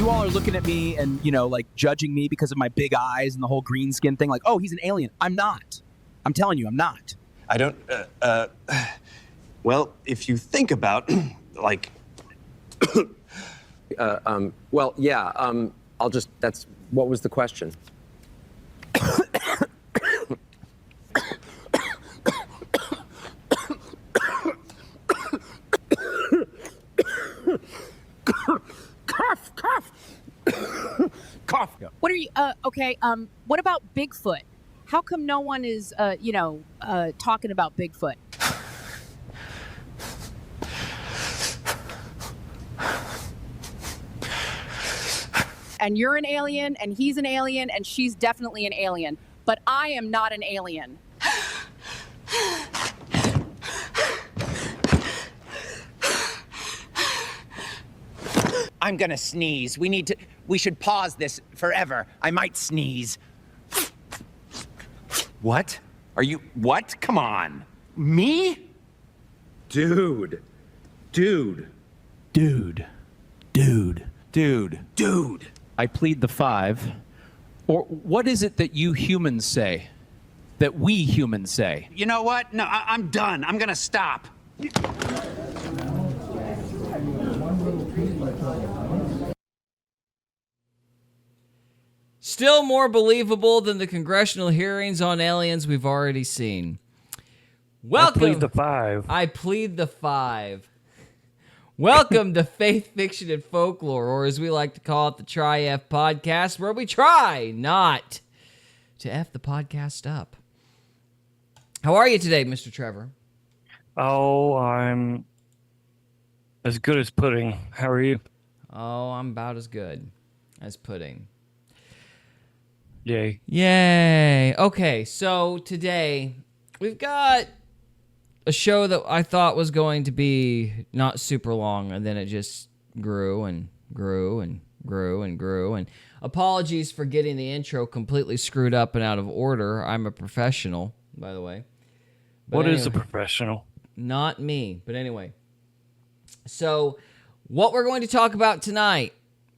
you all are looking at me and, you know, like judging me because of my big eyes and the whole green skin thing, like, oh, he's an alien. I'm not. I'm telling you, I'm not. I don't, well, if you think about, like... well, yeah, I'll just, what was the question? Cough. What are you, okay, what about Bigfoot? How come no one is, talking about Bigfoot? And you're an alien, and he's an alien, and she's definitely an alien. But I am not an alien. I'm gonna sneeze. We should pause this forever. I might sneeze. What? What? Come on. Me? Dude. I plead the 5. Or what is it that you humans say? That we humans say? You know what? No, I'm done. I'm gonna stop. Still more believable than the congressional hearings on aliens we've already seen. Welcome. I plead the 5. I plead the 5. Welcome to Faith, Fiction, and Folklore, or as we like to call it, the Try F Podcast, where we try not to F the podcast up. How are you today, Mr. Trevor? Oh, I'm as good as pudding. How are you? Oh, I'm about as good as pudding. Yay. Yay. Okay, so today we've got a show that I thought was going to be not super long, and then it just grew and grew and grew and grew. And apologies for getting the intro completely screwed up and out of order. I'm a professional, by the way. But What anyway, is a professional? Not me. But anyway. So what we're going to talk about tonight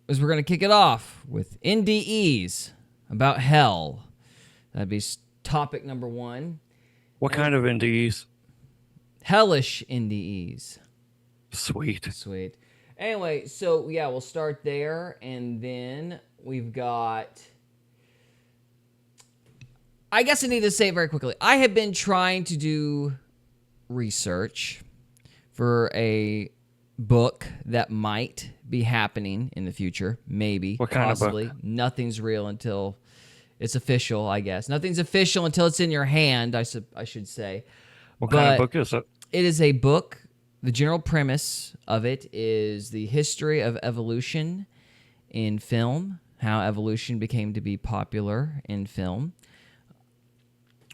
is we're going to kick it off with NDEs about hell. That'd be topic number 1. What kind of NDEs? Hellish NDEs. Sweet. Anyway, so yeah, we'll start there, and then we've got... I guess I need to say it very quickly. I have been trying to do research for a book that might be happening in the future. Maybe. What kind possibly. of book? Nothing's real until it's official, I guess. Nothing's official until it's in your hand, I should say. What kind of book is it? It is a book. The general premise of it is the history of evolution in film, how evolution became to be popular in film.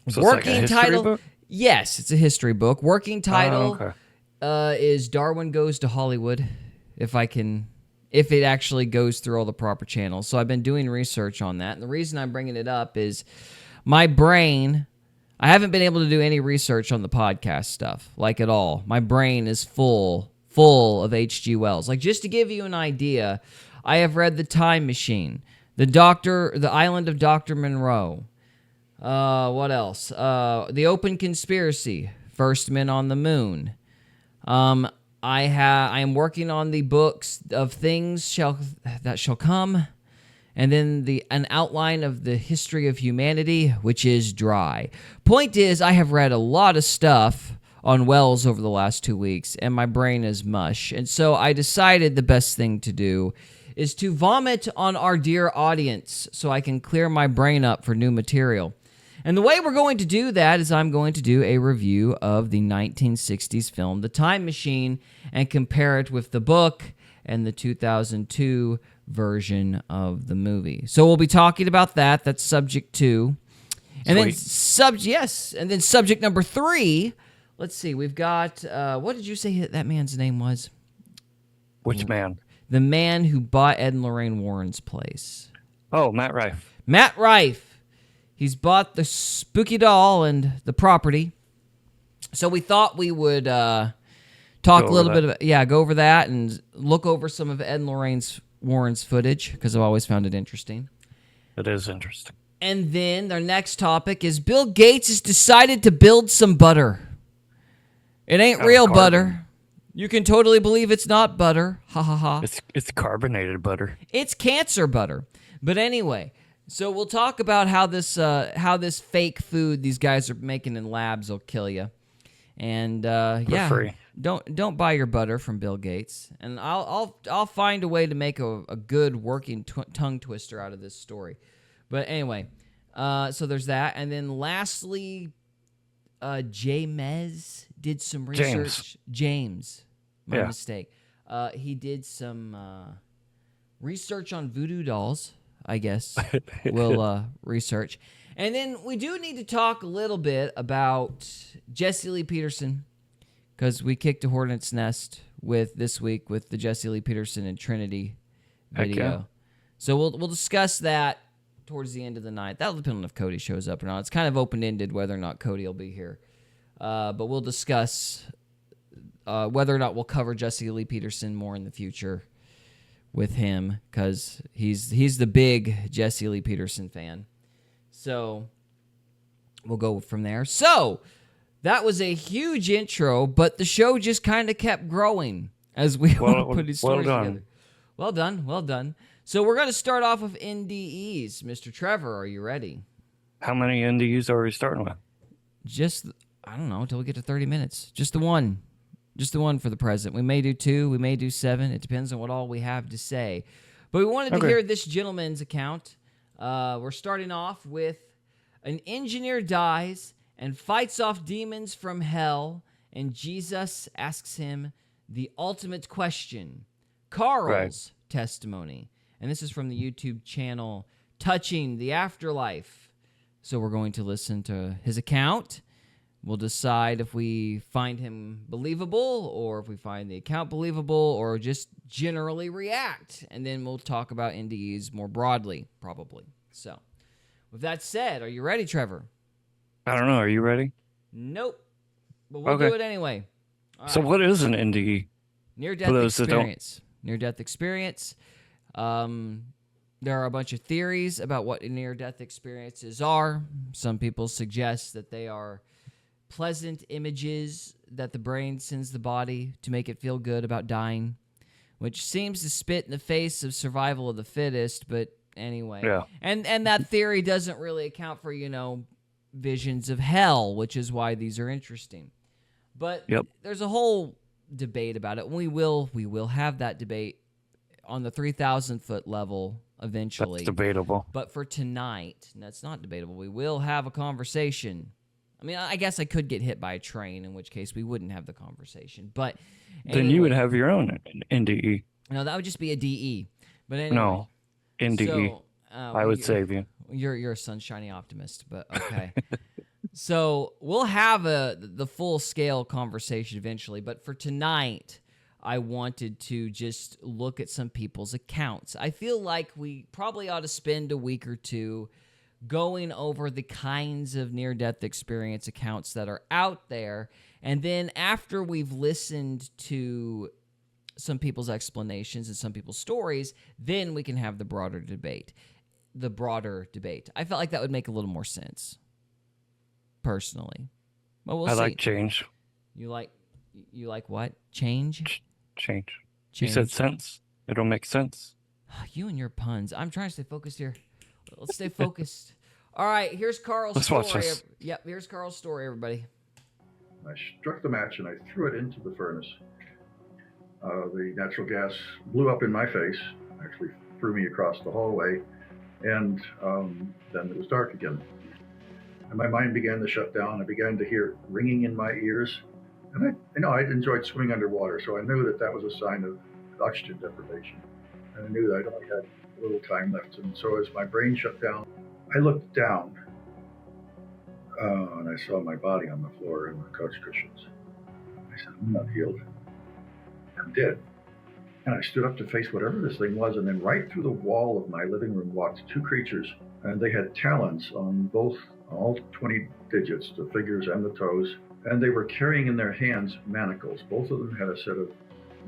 So it's like a history book? Yes, it's a history book. Working title okay. is Darwin Goes to Hollywood, if it actually goes through all the proper channels. So I've been doing research on that. And the reason I'm bringing it up is my brain... I haven't been able to do any research on the podcast stuff, like at all. My brain is full of H.G. Wells. Like, just to give you an idea, I have read The Time Machine, The Island of Dr. Monroe. What else? The Open Conspiracy, First Men on the Moon. I am working on the books of Things That Shall Come. And then an outline of the history of humanity, which is dry. Point is, I have read a lot of stuff on Wells over the last 2 weeks, and my brain is mush. And so I decided the best thing to do is to vomit on our dear audience so I can clear my brain up for new material. And the way we're going to do that is I'm going to do a review of the 1960s film, The Time Machine, and compare it with the book and the 2002 version of the movie. So we'll be talking about that. That's subject 2. And then subject number 3, let's see, we've got, what did you say that man's name was? Which man? The man who bought Ed and Lorraine Warren's place. Oh, Matt Rife. Matt Rife. He's bought the spooky doll and the property. So we thought we would talk a little bit about, go over that and look over some of Ed and Lorraine's Warren's footage because I've always found it interesting. It is interesting. And then their next topic is Bill Gates has decided to build some butter. It ain't real carbon. butter. You can totally believe it's not butter. Ha ha ha. It's carbonated butter. It's cancer butter. But anyway, so we'll talk about how this fake food these guys are making in labs will kill you. And yeah, free. Don't buy your butter from Bill Gates. And I'll find a way to make a good working tongue twister out of this story. But anyway, so there's that. And then lastly, James did some research. James. My mistake. He did some research on voodoo dolls, I guess. We'll research. And then we do need to talk a little bit about Jesse Lee Peterson, because we kicked a hornet's nest this week with the Jesse Lee Peterson and Trinity video. Heck yeah. So we'll discuss that towards the end of the night. That'll depend on if Cody shows up or not. It's kind of open-ended whether or not Cody will be here. But we'll discuss whether or not we'll cover Jesse Lee Peterson more in the future with him, because he's the big Jesse Lee Peterson fan. So we'll go from there. So that was a huge intro, but the show just kind of kept growing as we put these stories together. Well done. So we're going to start off with NDEs. Mr. Trevor, are you ready? How many NDEs are we starting with? Just, I don't know, until we get to 30 minutes. Just the one. Just the one for the present. We may do 2. We may do 7. It depends on what all we have to say. But we wanted to hear this gentleman's account. We're starting off with an engineer dies and fights off demons from hell, and Jesus asks him the ultimate question. Carl's testimony. And this is from the YouTube channel Touching the Afterlife. So we're going to listen to his account. We'll decide if we find him believable, or if we find the account believable, or just generally react. And then we'll talk about NDEs more broadly, probably. So, with that said, are you ready, Trevor? I don't know. Are you ready? Nope. But we'll do it anyway. All So right. what is an NDE? Near-death experience. Near-death experience. There are a bunch of theories about what near-death experiences are. Some people suggest that they are pleasant images that the brain sends the body to make it feel good about dying, which seems to spit in the face of survival of the fittest, but anyway. Yeah. And that theory doesn't really account for, visions of hell, which is why these are interesting. But there's a whole debate about it. We will have that debate on the 3,000-foot level eventually. That's debatable. But for tonight, that's not debatable. We will have a conversation. I mean, I guess I could get hit by a train, in which case we wouldn't have the conversation. But Then you would have your own NDE. No, that would just be a DE. But anyway. No, NDE. So, I would save you. You're a sunshiny optimist, but okay. So we'll have the full-scale conversation eventually. But for tonight, I wanted to just look at some people's accounts. I feel like we probably ought to spend a week or two going over the kinds of near-death experience accounts that are out there. And then after we've listened to some people's explanations and some people's stories, then we can have the broader debate. I felt like that would make a little more sense, personally. But we'll see. I like change. You like what? Change? Change. You said sense. It'll make sense. You and your puns. I'm trying to stay focused here. Let's stay focused. All right, here's Carl's story. Watch this. Yep, here's Carl's story, everybody. I struck the match and I threw it into the furnace. The natural gas blew up in my face, actually threw me across the hallway, and then it was dark again. And my mind began to shut down. I began to hear ringing in my ears. And I'd enjoyed swimming underwater, so I knew that was a sign of oxygen deprivation. And I knew that I'd only had a little time left. And so as my brain shut down, I looked down and I saw my body on the floor in the couch cushions. I said, I'm not healed. I'm dead. And I stood up to face whatever this thing was, and then right through the wall of my living room walked 2 creatures, and they had talons on all 20 digits, the fingers and the toes, and they were carrying in their hands manacles. Both of them had a set of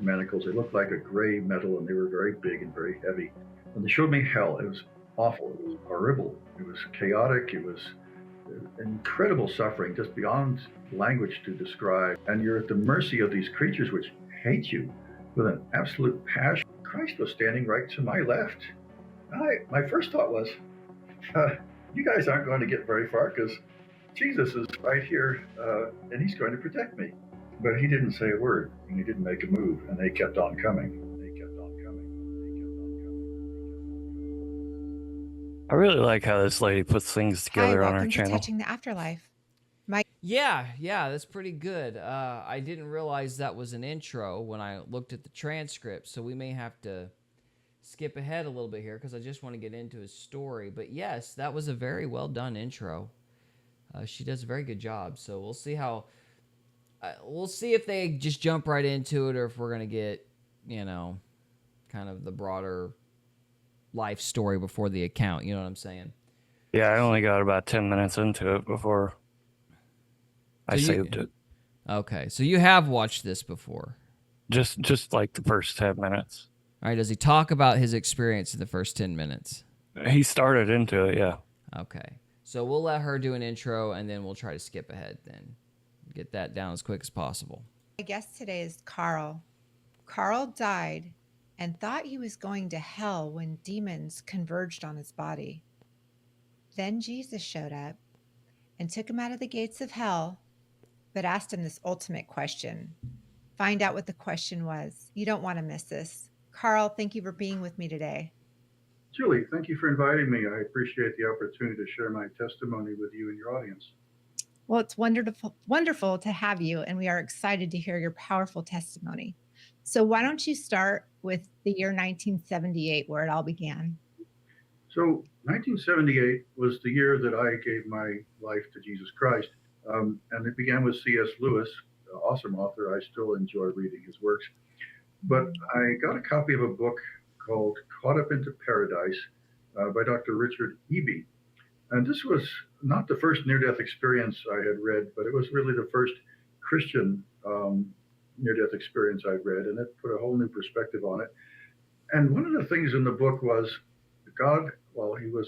manacles. They looked like a gray metal, and they were very big and very heavy. And they showed me hell. It was awful. It was horrible. It was chaotic. It was incredible suffering, just beyond language to describe. And you're at the mercy of these creatures which hate you with an absolute passion. Christ was standing right to my left. My first thought was, you guys aren't going to get very far because Jesus is right here and he's going to protect me. But he didn't say a word and he didn't make a move, and they kept on coming. I really like how this lady puts things together on her welcome to channel. Touching the Afterlife. Yeah, that's pretty good. I didn't realize that was an intro when I looked at the transcript, so we may have to skip ahead a little bit here because I just want to get into his story. But yes, that was a very well done intro. She does a very good job, so we'll see how... we'll see if they just jump right into it or if we're going to get, kind of the broader life story before the account. You know what I'm saying? Yeah, I only got about 10 minutes into it before I saved it. Okay, so you have watched this before. Just like the first 10 minutes. All right, does he talk about his experience in the first 10 minutes? He started into it, yeah. Okay, so we'll let her do an intro, and then we'll try to skip ahead then. Get that down as quick as possible. My guest today is Carl. Carl died and thought he was going to hell when demons converged on his body. Then Jesus showed up and took him out of the gates of hell, but asked him this ultimate question. Find out what the question was. You don't want to miss this. Carl, thank you for being with me today. Julie, thank you for inviting me. I appreciate the opportunity to share my testimony with you and your audience. Well, it's wonderful to have you, and we are excited to hear your powerful testimony. So why don't you start with the year 1978, where it all began? So 1978 was the year that I gave my life to Jesus Christ. And it began with C.S. Lewis, an awesome author. I still enjoy reading his works. But I got a copy of a book called Caught Up into Paradise by Dr. Richard Eby. And this was not the first near-death experience I had read, but it was really the first Christian near-death experience I'd read, and it put a whole new perspective on it. And one of the things in the book was God, while he was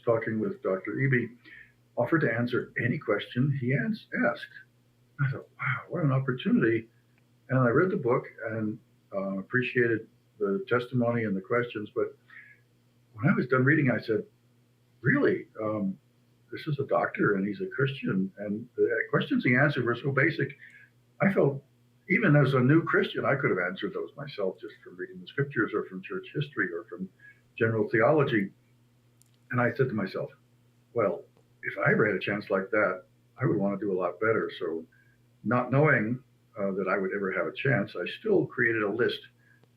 talking with Dr. Eby, offered to answer any question he asked. I thought, wow, what an opportunity. And I read the book and appreciated the testimony and the questions. But when I was done reading, I said, really, this is a doctor and he's a Christian. And the questions he answered were so basic. I felt, even as a new Christian, I could have answered those myself just from reading the scriptures or from church history or from general theology. And I said to myself, well, if I ever had a chance like that, I would want to do a lot better. So not knowing that I would ever have a chance, I still created a list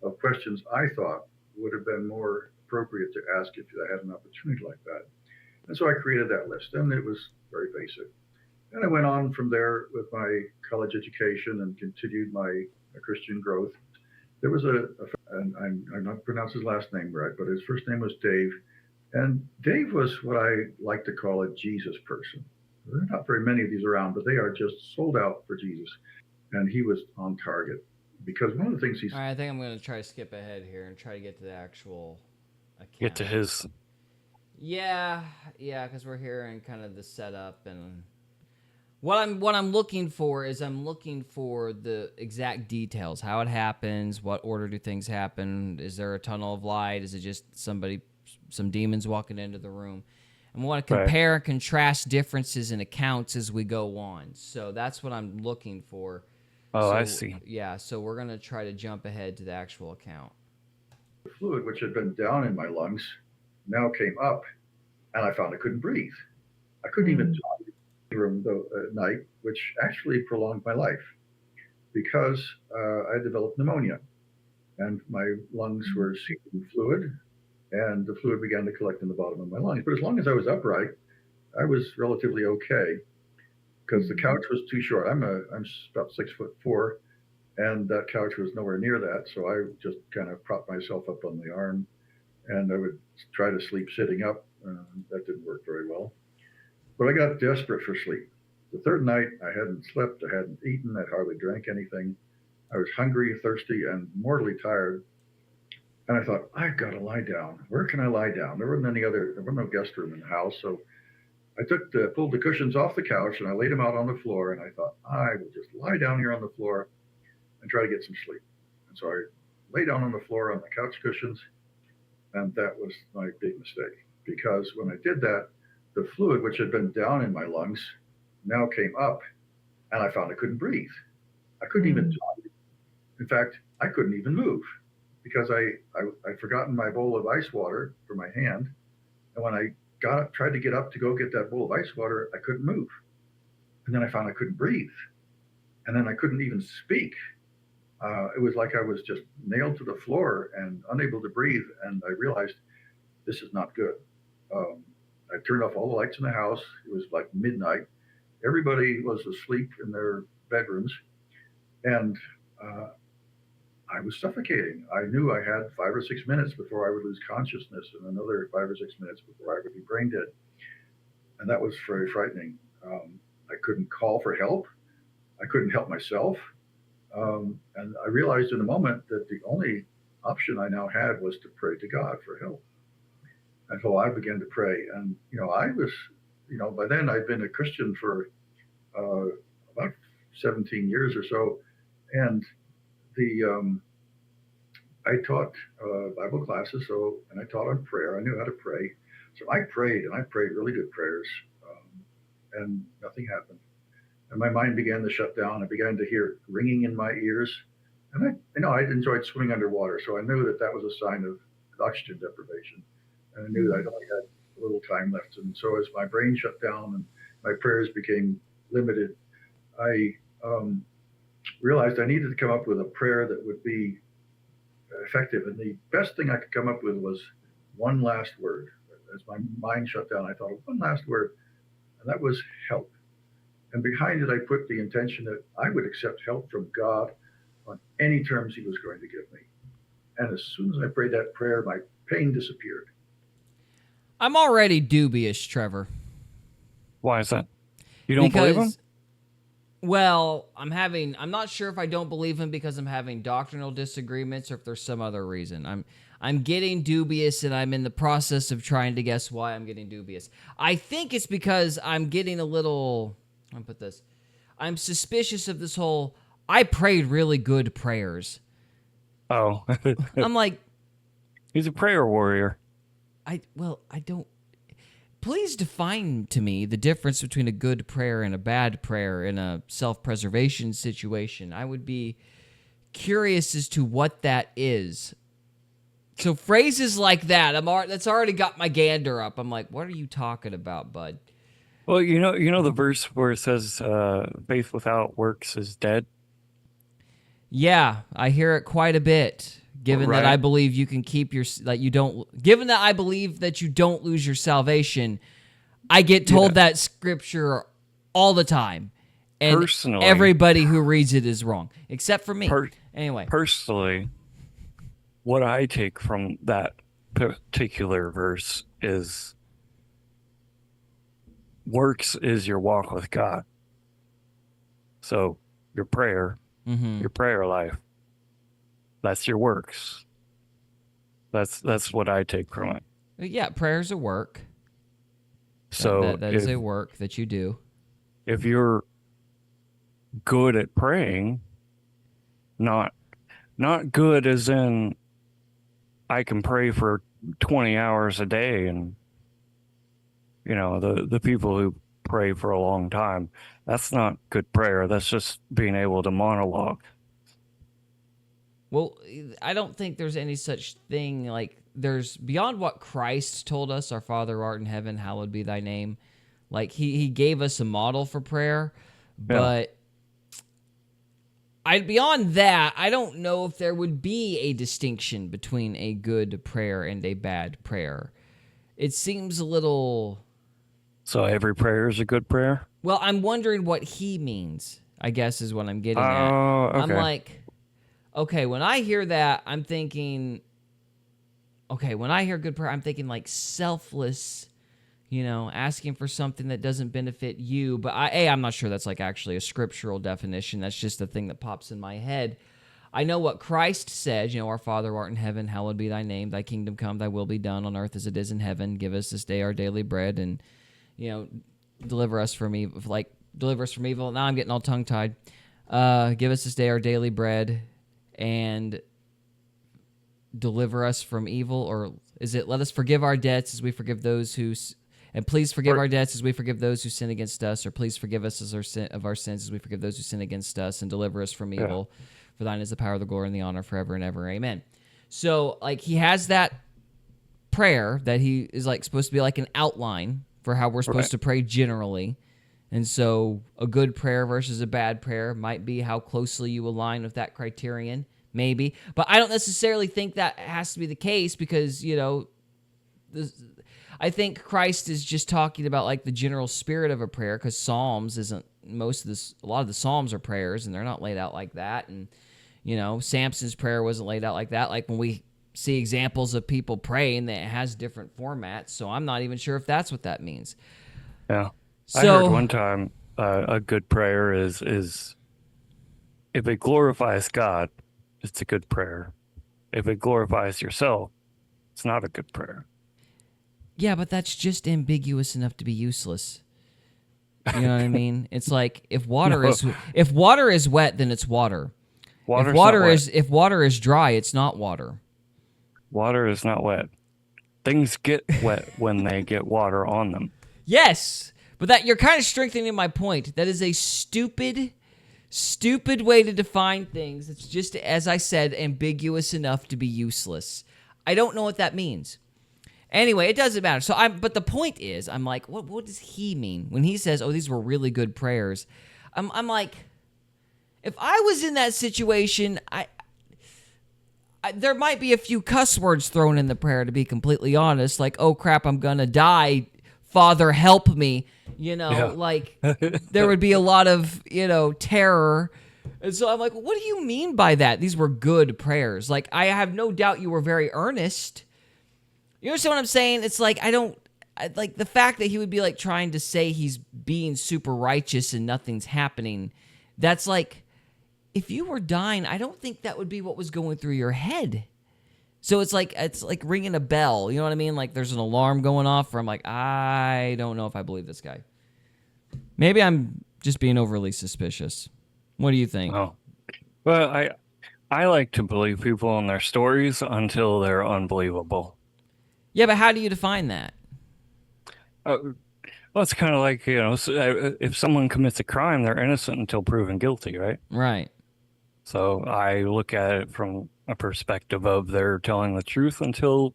of questions I thought would have been more appropriate to ask if I had an opportunity like that. And so I created that list, and it was very basic. And I went on from there with my college education and continued my Christian growth. There was and I'm not pronouncing his last name right, but his first name was Dave. And Dave was what I like to call a Jesus person. There are not very many of these around, but they are just sold out for Jesus. And he was on target because one of the things he's... All right, I think I'm going to try to skip ahead here and try to get to the actual account. Get to his... Yeah, because we're hearing kind of the setup, and what I'm looking for is I'm looking for the exact details, how it happens, what order do things happen, is there a tunnel of light, is it just some demons walking into the room, and we want to compare and contrast differences in accounts as we go on. So that's what I'm looking for. Oh, so, I see. Yeah, so we're gonna try to jump ahead to the actual account. The fluid, which had been down in my lungs, now came up, and I found I couldn't breathe. I couldn't even talk in the room at night, which actually prolonged my life because I developed pneumonia, and my lungs were seeping fluid, and the fluid began to collect in the bottom of my lungs. But as long as I was upright, I was relatively okay because the couch was too short. I'm about 6'4", and that couch was nowhere near that. So I just kind of propped myself up on the arm, and I would try to sleep sitting up. That didn't work very well. But I got desperate for sleep. The third night, I hadn't slept, I hadn't eaten, I hardly drank anything. I was hungry, thirsty, and mortally tired. And I thought, I've got to lie down. Where can I lie down? There was no guest room in the house. So I pulled the cushions off the couch and I laid them out on the floor. And I thought, I will just lie down here on the floor and try to get some sleep. And so I lay down on the floor on the couch cushions. And that was my big mistake, because when I did that, the fluid, which had been down in my lungs, now came up, and I found I couldn't breathe. I couldn't even talk. In fact, I couldn't even move, because I'd forgotten my bowl of ice water for my hand. And when I tried to get up to go get that bowl of ice water, I couldn't move. And then I found I couldn't breathe. And then I couldn't even speak. It was like I was just nailed to the floor and unable to breathe. And I realized this is not good. I turned off all the lights in the house. It was like midnight. Everybody was asleep in their bedrooms. And I was suffocating. I knew I had 5 or 6 minutes before I would lose consciousness, and another 5 or 6 minutes before I would be brain dead. And that was very frightening. I couldn't call for help. I couldn't help myself. And I realized in a moment that the only option I now had was to pray to God for help. And so I began to pray. And, I was, by then I'd been a Christian for about 17 years or so. And I taught Bible classes, and I taught on prayer. I knew how to pray. So I prayed, and I prayed really good prayers, and nothing happened. And my mind began to shut down. I began to hear ringing in my ears. And I'd enjoyed swimming underwater, so I knew that was a sign of oxygen deprivation. And I knew that I only had a little time left. And so as my brain shut down and my prayers became limited, I realized I needed to come up with a prayer that would be effective. And the best thing I could come up with was one last word. As my mind shut down, I thought of one last word, and that was help. And behind it, I put the intention that I would accept help from God on any terms he was going to give me. And as soon as I prayed that prayer, my pain disappeared. I'm already dubious, Trevor. Why is that? You don't believe him? Well, I'm not sure if I don't believe him because I'm having doctrinal disagreements or if there's some other reason. I'm getting dubious, and I'm in the process of trying to guess why I'm getting dubious. I think it's because I'm getting a little... I'll put this. I'm suspicious of this whole, I prayed really good prayers. Oh. I'm like... He's a prayer warrior. I don't... Please define to me the difference between a good prayer and a bad prayer in a self-preservation situation. I would be curious as to what that is. So phrases like that, that's already got my gander up. I'm like, what are you talking about, bud? Well, you know the verse where it says faith without works is dead? Yeah, I hear it quite a bit. Given that I believe you can keep given that I believe that you don't lose your salvation, I get told that scripture all the time. And personally, everybody who reads it is wrong, except for me. Anyway. Personally, what I take from that particular verse is works is your walk with God. So your prayer, your prayer life, that's your works. That's what I take from it. Yeah, prayer's a work. So that is a work that you do. If you're good at praying, not good as in I can pray for 20 hours a day, and the people who pray for a long time, that's not good prayer. That's just being able to monologue. Well, I don't think there's any such thing there's beyond what Christ told us, our Father who art in heaven, hallowed be thy name. Like he gave us a model for prayer, but beyond that, I don't know if there would be a distinction between a good prayer and a bad prayer. It seems a little... So every prayer is a good prayer? Well, I'm wondering what he means, I guess is what I'm getting at. Okay. I'm like... Okay, when I hear that, I'm thinking... Okay, when I hear good prayer, I'm thinking selfless, asking for something that doesn't benefit you. But I'm not sure that's actually a scriptural definition. That's just the thing that pops in my head. I know what Christ said, Our Father who art in heaven, hallowed be thy name, thy kingdom come, thy will be done on earth as it is in heaven. Give us this day our daily bread, and, deliver us from evil. Deliver us from evil. Now I'm getting all tongue-tied. Give us this day our daily bread, and deliver us from evil, or is it let us forgive our debts as we forgive those who... And please forgive our debts as we forgive those who sin against us, or please forgive us of our sins as we forgive those who sin against us, and deliver us from evil. For thine is the power, the glory, and the honor forever and ever. Amen. So, he has that prayer that he is, supposed to be like an outline for how we're supposed to pray generally. And so a good prayer versus a bad prayer might be how closely you align with that criterion, maybe. But I don't necessarily think that has to be the case because, I think Christ is just talking about the general spirit of a prayer, because Psalms isn't a lot of the Psalms are prayers, and they're not laid out like that. And, Samson's prayer wasn't laid out like that. When we see examples of people praying, that it has different formats. So I'm not even sure if that's what that means. Yeah. So, I heard one time a good prayer is if it glorifies God, it's a good prayer. If it glorifies yourself, it's not a good prayer. Yeah, but that's just ambiguous enough to be useless. You know what I mean? It's like if water is wet, then it's water. If water is dry, it's not water. Water is not wet. Things get wet when they get water on them. Yes, but that you're kind of strengthening my point. That is a stupid way to define things. It's just, as I said, ambiguous enough to be useless. I don't know what that means. Anyway, it doesn't matter. But the point is, I'm like, what does he mean when he says, "Oh, these were really good prayers"? I'm like, if I was in that situation, I there might be a few cuss words thrown in the prayer, to be completely honest. Like, "Oh crap, I'm gonna die. Father, help me." There would be a lot of terror. And so I'm like, what do you mean by that? These were good prayers. I have no doubt you were very earnest. You understand what I'm saying? It's the fact that he would be trying to say he's being super righteous and nothing's happening. That's if you were dying, I don't think that would be what was going through your head. So it's like ringing a bell. You know what I mean? There's an alarm going off where I'm like, I don't know if I believe this guy. Maybe I'm just being overly suspicious. What do you think? Oh, well, I like to believe people in their stories until they're unbelievable. Yeah, but how do you define that? Well, it's kind of like, if someone commits a crime, they're innocent until proven guilty, right? Right. So I look at it from a perspective of they're telling the truth until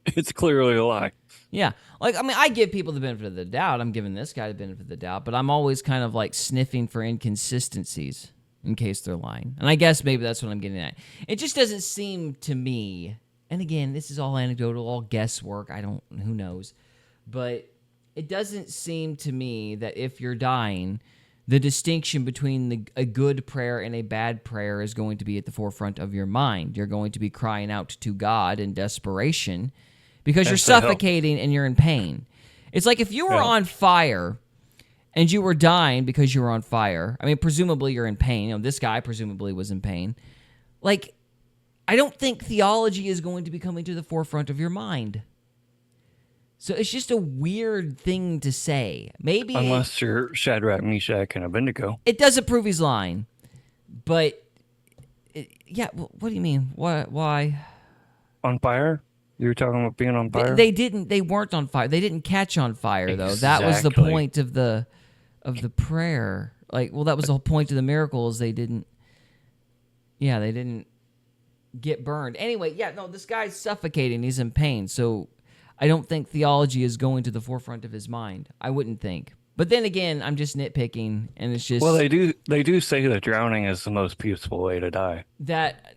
it's clearly a lie. Yeah. I give people the benefit of the doubt. I'm giving this guy the benefit of the doubt, but I'm always kind of sniffing for inconsistencies in case they're lying. And I guess maybe that's what I'm getting at. It just doesn't seem to me, and again, this is all anecdotal, all guesswork. Who knows? But it doesn't seem to me that if you're dying, the distinction between a good prayer and a bad prayer is going to be at the forefront of your mind. You're going to be crying out to God in desperation because you're suffocating and you're in pain. It's like if you were on fire and you were dying because you were on fire. I mean, presumably you're in pain. This guy presumably was in pain. I don't think theology is going to be coming to the forefront of your mind. So it's just a weird thing to say. Maybe unless you're Shadrach, Meshach, and Abednego. It doesn't prove he's lying. But what do you mean? Why? On fire? You were talking about being on fire? They weren't on fire. They didn't catch on fire though. That was the point of the prayer. That was the whole point of the miracle is they didn't get burned. Anyway, this guy's suffocating. He's in pain. So I don't think theology is going to the forefront of his mind. I wouldn't think. But then again, I'm just nitpicking, and it's just... Well, they do say that drowning is the most peaceful way to die. That...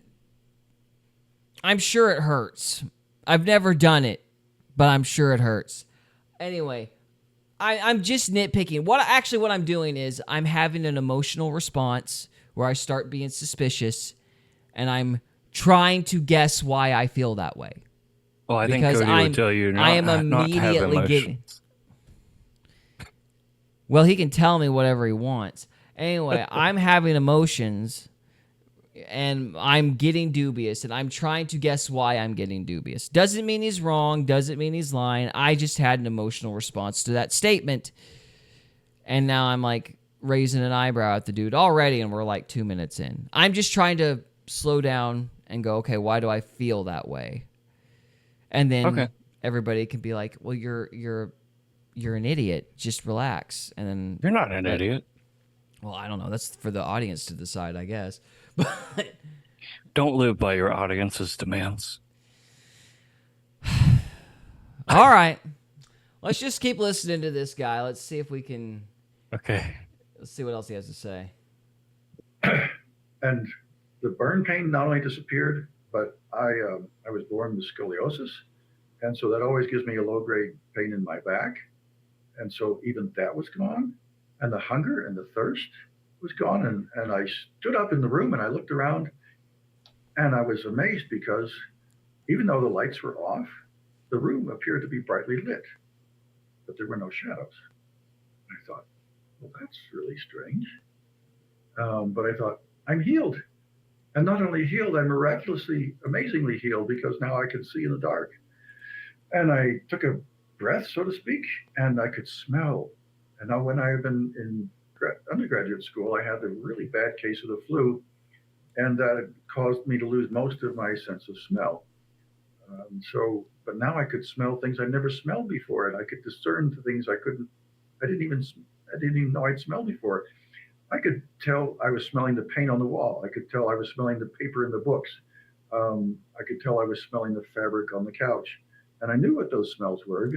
I'm sure it hurts. I've never done it, but I'm sure it hurts. Anyway, I'm just nitpicking. What I'm doing is I'm having an emotional response where I start being suspicious, and I'm trying to guess why I feel that way. Well, I think Cody would tell you not to have emotions. Well, he can tell me whatever he wants. Anyway, I'm having emotions and I'm getting dubious, and I'm trying to guess why I'm getting dubious. Doesn't mean he's wrong, doesn't mean he's lying. I just had an emotional response to that statement. And now I'm like raising an eyebrow at the dude already, and we're like 2 minutes in. I'm just trying to slow down and go, okay, why do I feel that way? And then everybody can be like, well, you're an idiot. Just relax. And then You're not an idiot. well, I don't know. That's for the audience to decide, I guess. But Don't live by your audience's demands. all right. Let's just keep listening to this guy. Let's see if we can. Okay. Let's see what else he has to say. And the burn pain not only disappeared, but I was born with scoliosis, and so that always gives me a low grade pain in my back, and so even that was gone, and the hunger and the thirst was gone, and I stood up in the room and I looked around, and I was amazed because even though the lights were off, the room appeared to be brightly lit, but there were no shadows. I thought, well, that's really strange. But I thought, I'm healed. And not only healed, I'm miraculously, amazingly healed because now I can see in the dark. And I took a breath, so to speak, and I could smell. And now when I had been in undergraduate school, I had a really bad case of the flu, and that caused me to lose most of my sense of smell. But now I could smell things I never smelled before, and I could discern the things I didn't even know I'd smelled before. I could tell I was smelling the paint on the wall. I could tell I was smelling the paper in the books. I could tell I was smelling the fabric on the couch. And I knew what those smells were.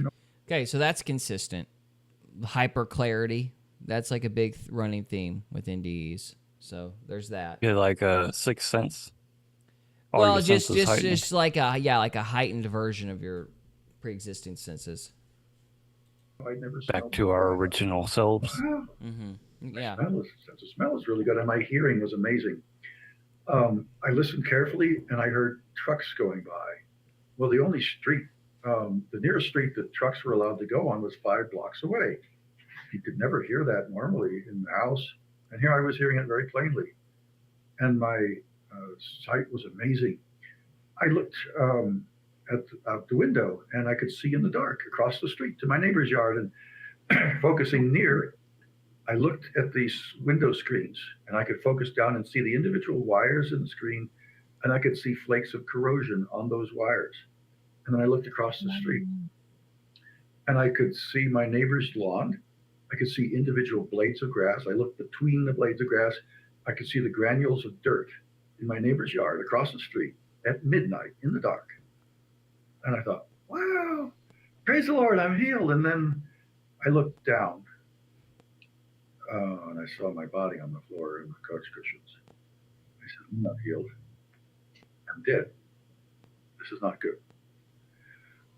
Okay, so that's consistent. Hyper clarity. That's like a big running theme with NDEs. So there's that. You're like a sixth sense. All Well, your just senses heightened. like a heightened version of your pre-existing senses. I'd never Back smelled to our before. original selves. Wow. Yeah. Sense of smell is really good, and my hearing was amazing. I listened carefully, and I heard trucks going by. Well, the nearest street that trucks were allowed to go on was 5 blocks away. You could never hear that normally in the house, and here I was hearing it very plainly. And my sight was amazing. I looked out the window, and I could see in the dark across the street to my neighbor's yard, and focusing near, I looked at these window screens, and I could focus down and see the individual wires in the screen, and I could see flakes of corrosion on those wires. And then I looked across the street, and I could see my neighbor's lawn. I could see individual blades of grass. I looked between the blades of grass. I could see the granules of dirt in my neighbor's yard across the street at midnight in the dark. And I thought, wow, praise the Lord, I'm healed. And then I looked down, and I saw my body on the floor in the couch cushions. I said, I'm not healed. I'm dead. This is not good.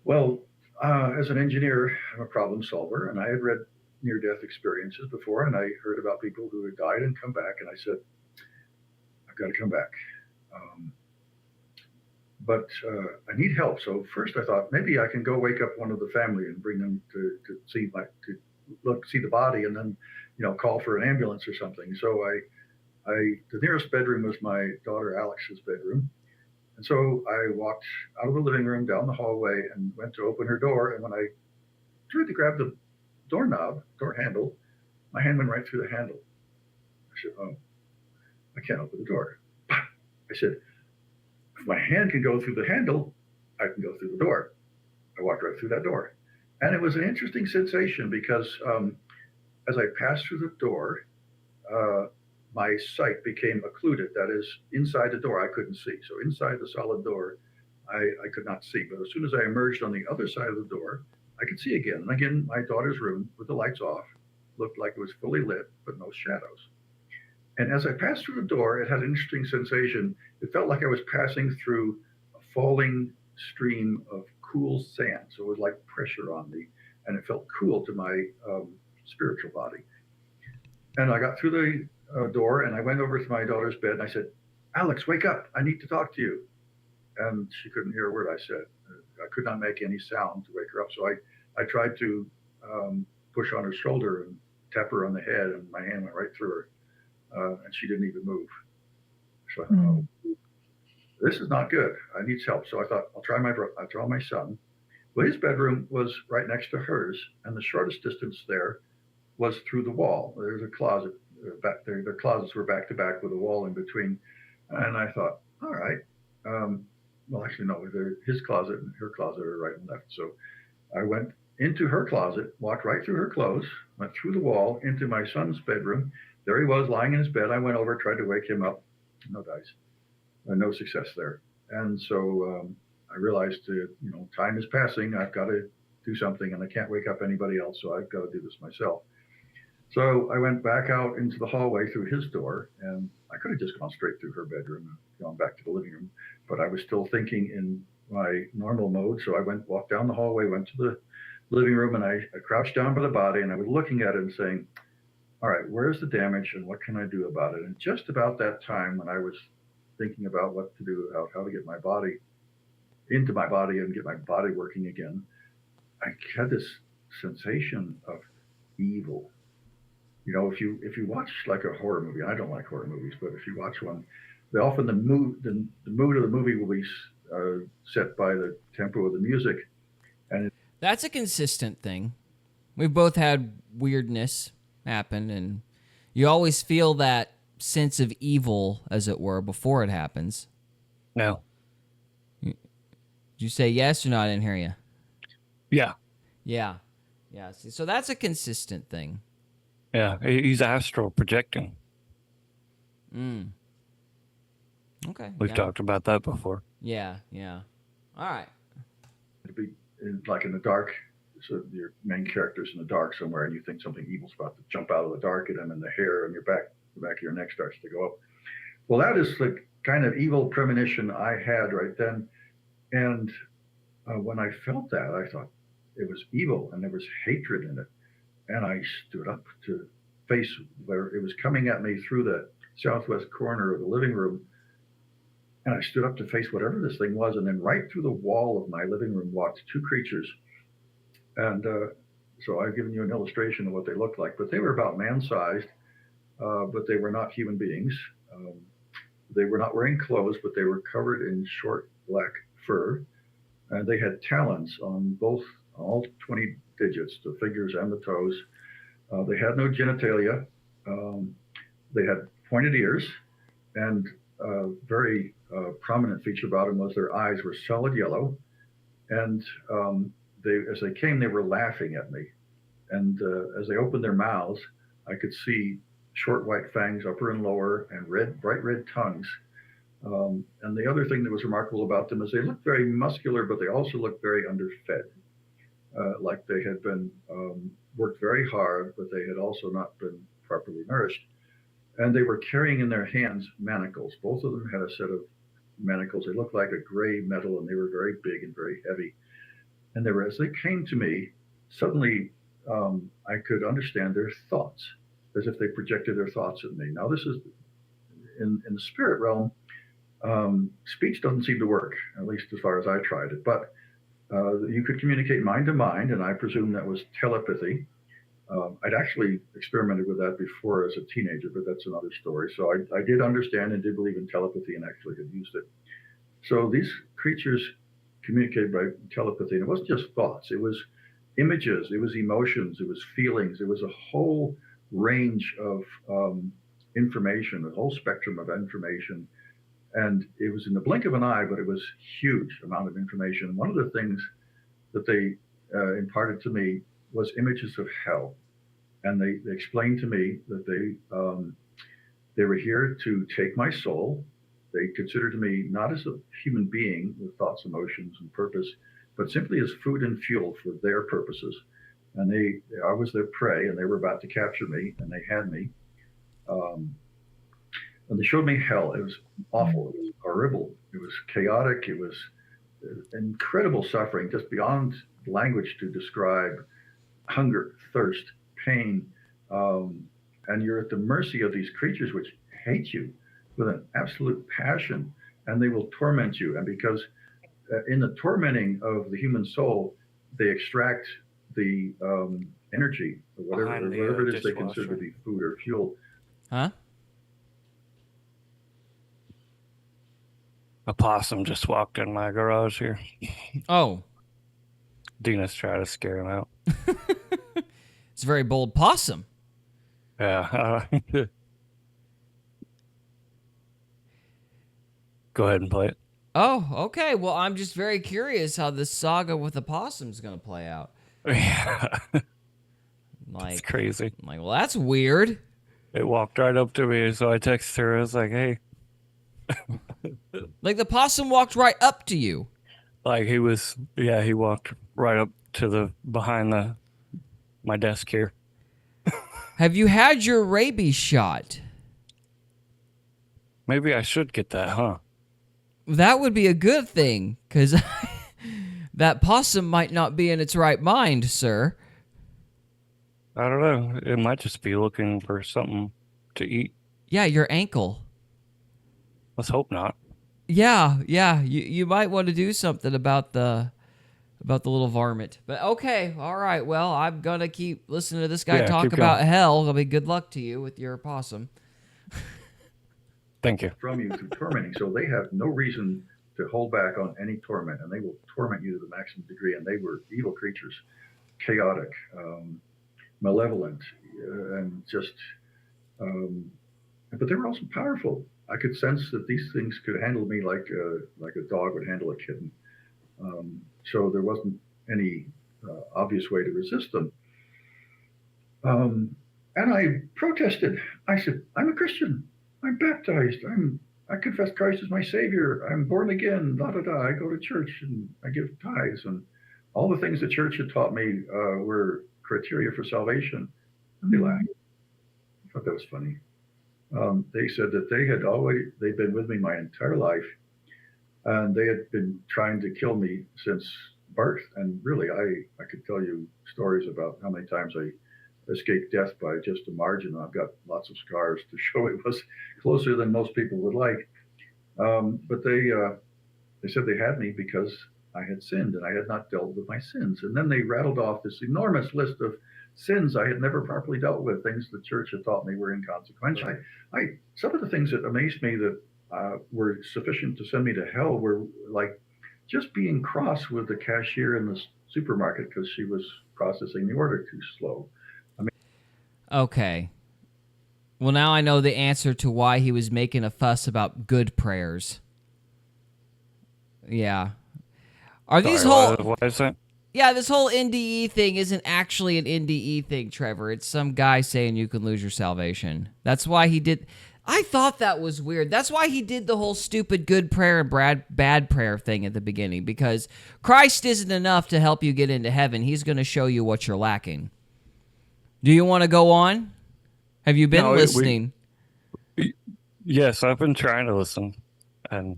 Well, as an engineer, I'm a problem solver, and I had read near-death experiences before, and I heard about people who had died and come back, and I said, I've got to come back. But I need help. So first I thought maybe I can go wake up one of the family and bring them to see the body, and then call for an ambulance or something. So the nearest bedroom was my daughter Alex's bedroom. And so I walked out of the living room down the hallway and went to open her door. And when I tried to grab the door handle, my hand went right through the handle. I said, oh, I can't open the door. I said, if my hand can go through the handle, I can go through the door. I walked right through that door. And it was an interesting sensation because as I passed through the door, my sight became occluded. That is, inside the door, I couldn't see. So inside the solid door, I could not see. But as soon as I emerged on the other side of the door, I could see again. And again, my daughter's room with the lights off looked like it was fully lit, but no shadows. And as I passed through the door, it had an interesting sensation. It felt like I was passing through a falling stream of cool sand. So it was like pressure on me, and it felt cool to my spiritual body. And I got through the door, and I went over to my daughter's bed, and I said, Alex, wake up. I need to talk to you. And she couldn't hear a word I said. I could not make any sound to wake her up. So I tried to push on her shoulder and tap her on the head, and my hand went right through her. And she didn't even move. thought, oh, this is not good. I need help. So I thought, I'll try my son. Well, his bedroom was right next to hers, and the shortest distance there was through the wall. There's a closet back there. The closets were back to back with a wall in between. And I thought, all right. Well, actually, no, his closet and her closet are right and left. So I went into her closet, walked right through her clothes, went through the wall into my son's bedroom. There he was lying in his bed. I went over, tried to wake him up. No dice. No success there. And so I realized, time is passing. I've got to do something, and I can't wake up anybody else, so I've got to do this myself. So I went back out into the hallway through his door, and I could have just gone straight through her bedroom and gone back to the living room, but I was still thinking in my normal mode. So I walked down the hallway, went to the living room, and I crouched down by the body, and I was looking at it and saying, all right, where's the damage and what can I do about it? And just about that time when I was thinking about what to do, about how to get my body into my body and get my body working again, I had this sensation of evil. If you watch like a horror movie, I don't like horror movies, but if you watch one, often the mood of the movie will be set by the tempo of the music. And That's a consistent thing. We've both had weirdness happen, and you always feel that sense of evil, as it were, before it happens. No. Did you say yes or not? I didn't hear you. Yeah. Yeah. See, so that's a consistent thing. Yeah. He's astral projecting. Okay. We've talked about that before. Yeah. All right. to be like in the dark. So your main character's in the dark somewhere, and you think something evil's about to jump out of the dark at him, and the hair on the back of your neck starts to go up. Well, that is the kind of evil premonition I had right then. And when I felt that, I thought it was evil, and there was hatred in it. And I stood up to face where it was coming at me through the southwest corner of the living room. And I stood up to face whatever this thing was. And then right through the wall of my living room walked two creatures. And so I've given you an illustration of what they looked like, but they were about man-sized, but they were not human beings. They were not wearing clothes, but they were covered in short black fur. And they had talons on all 20 digits, the fingers and the toes. They had no genitalia. They had pointed ears, and very prominent feature about them was their eyes were solid yellow. And as they came, they were laughing at me. And as they opened their mouths, I could see short white fangs, upper and lower, and bright red tongues. And the other thing that was remarkable about them is they looked very muscular, but they also looked very underfed, like they had been worked very hard, but they had also not been properly nourished. And they were carrying in their hands manacles. Both of them had a set of manacles. They looked like a gray metal, and they were very big and very heavy. And as they came to me, suddenly I could understand their thoughts, as if they projected their thoughts at me. Now, this is in the spirit realm. Speech doesn't seem to work, at least as far as I tried it. But you could communicate mind to mind, and I presume that was telepathy. I'd actually experimented with that before as a teenager, but that's another story. So I did understand and did believe in telepathy and actually had used it. So these creatures communicated by telepathy, and it wasn't just thoughts. It was images, it was emotions, it was feelings, it was a whole range of information, a whole spectrum of information. And it was in the blink of an eye, but it was huge amount of information. One of the things that they imparted to me was images of hell. And they explained to me that they were here to take my soul. They considered me not as a human being with thoughts, emotions, and purpose, but simply as food and fuel for their purposes. And I was their prey, and they were about to capture me, and they had me. And they showed me hell. It was awful. It was horrible. It was chaotic. It was incredible suffering, just beyond language to describe hunger, thirst, pain. And you're at the mercy of these creatures which hate you with an absolute passion, and they will torment you. And because in the tormenting of the human soul, they extract the energy, or whatever it is they consider to be food or fuel. Huh? A possum just walked in my garage here. Oh, Dina's trying to scare him out. it's a very bold possum. Yeah. Go ahead and play it. Oh, okay. Well, I'm just very curious how this saga with the possum's going to play out. Yeah. Like, It's crazy. I'm like, well, that's weird. It walked right up to me, so I texted her. I was like, hey. Like, the possum walked right up to you. Like he walked right up to the behind my desk here. Have you had your rabies shot? Maybe I should get that, huh? That would be a good thing, because that possum might not be in its right mind, sir. I don't know. It might just be looking for something to eat. Yeah, your ankle. Let's hope not. Yeah. You might want to do something about the little varmint. But okay, all right. Well, I'm gonna keep listening to this guy talk keep about going. hell. I mean, good luck to you with your possum. Thank you. from you through tormenting. So they have no reason to hold back on any torment, and they will torment you to the maximum degree. And they were evil creatures, chaotic, malevolent, and just. But they were also powerful. I could sense that these things could handle me like a dog would handle a kitten. So there wasn't any obvious way to resist them. And I protested. I said, "I'm a Christian. I'm baptized. I confess Christ as my Savior. I'm born again. Da da da. I go to church and I give tithes and all the things the church had taught me were criteria for salvation." And they laughed. I thought that was funny. They said that they'd been with me my entire life, and they had been trying to kill me since birth. And really, I could tell you stories about how many times I escaped death by just a margin. I've got lots of scars to show it was closer than most people would like. But they said they had me because I had sinned and I had not dealt with my sins. And then they rattled off this enormous list of sins I had never properly dealt with, things the church had taught me were inconsequential. Some of the things that amazed me that were sufficient to send me to hell were like just being cross with the cashier in the supermarket because she was processing the order too slow. Okay. Well, now I know the answer to why he was making a fuss about good prayers. Yeah. Are these What is that? Yeah, this whole NDE thing isn't actually an NDE thing, Trevor. It's some guy saying you can lose your salvation. That's why he did. I thought that was weird. That's why he did the whole stupid good prayer and bad prayer thing at the beginning, because Christ isn't enough to help you get into heaven. He's going to show you what you're lacking. Do you want to go on? Have you been listening? Yes, I've been trying to listen. And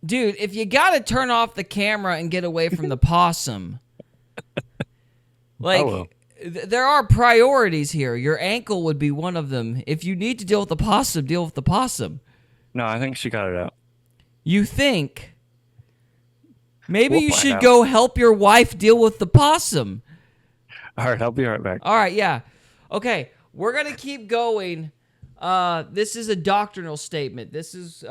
dude, if you got to turn off the camera and get away from the possum, like, there are priorities here. Your ankle would be one of them. If you need to deal with the possum, deal with the possum. No, I think she got it out. You think? Maybe you find should out. go help your wife deal with the possum. All right, I'll be right back. All right, yeah. Okay, we're going to keep going. This is a doctrinal statement. This is